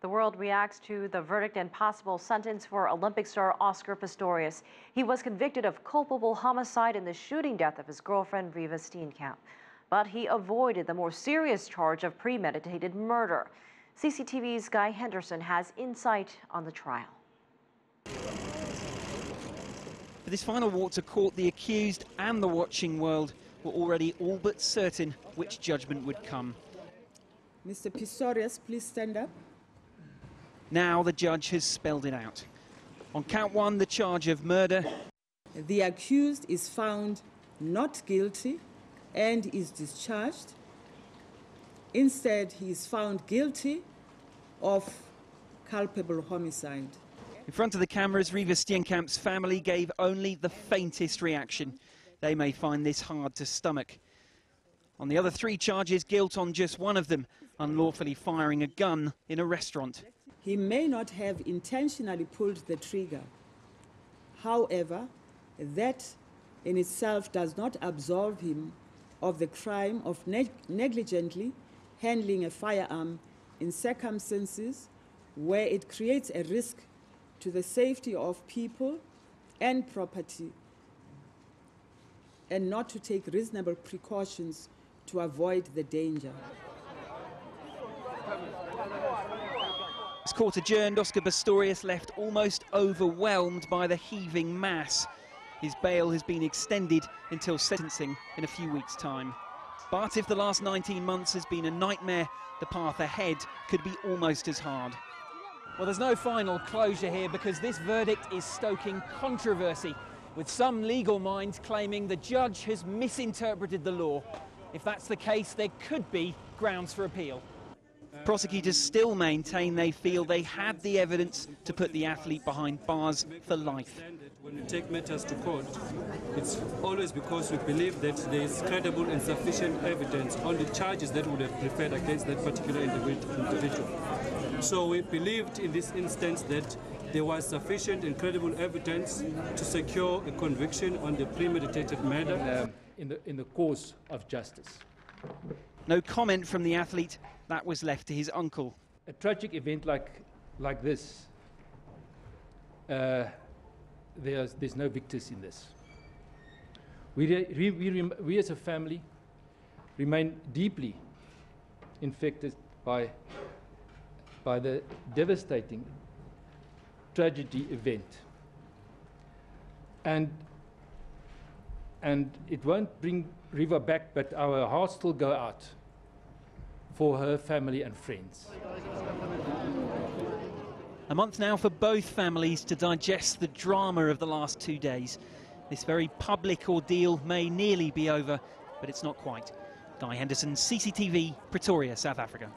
The world reacts to the verdict and possible sentence for Olympic star Oscar Pistorius. He was convicted of culpable homicide in the shooting death of his girlfriend, Reeva Steenkamp. But he avoided the more serious charge of premeditated murder. CCTV's Guy Henderson has insight on the trial. For this final walk to court, the accused and the watching world were already all but certain which judgment would come. Mr. Pistorius, please stand up. Now the judge has spelled it out. On count one, the charge of murder. The accused is found not guilty and is discharged. Instead, he is found guilty of culpable homicide. In front of the cameras, Reeva Steenkamp's family gave only the faintest reaction. They may find this hard to stomach. On the other three charges, guilt on just one of them, unlawfully firing a gun in a restaurant. He may not have intentionally pulled the trigger. However, that in itself does not absolve him of the crime of negligently handling a firearm in circumstances where it creates a risk to the safety of people and property, and not to take reasonable precautions to avoid the danger. As court adjourned, Oscar Pistorius left almost overwhelmed by the heaving mass. His bail has been extended until sentencing in a few weeks' time. But if the last 19 months has been a nightmare, the path ahead could be almost as hard. Well, there's no final closure here because this verdict is stoking controversy, with some legal minds claiming the judge has misinterpreted the law. If that's the case, there could be grounds for appeal. Prosecutors still maintain they feel they had the evidence to put the athlete behind bars for life. When we take matters to court, it's always because we believe that there is credible and sufficient evidence on the charges that would have preferred against that particular individual. So we believed in this instance that there was sufficient and credible evidence to secure a conviction on the premeditated murder. In the cause of justice. No comment from the athlete. That was left to his uncle. A tragic event like this, there's no victors in this. We as a family remain deeply infected by the devastating tragedy event. And it won't bring Reeva back, but our hearts still go out for her family and friends. A month now for both families to digest the drama of the last 2 days. This very public ordeal may nearly be over, but it's not quite. Guy Henderson, CCTV, Pretoria, South Africa.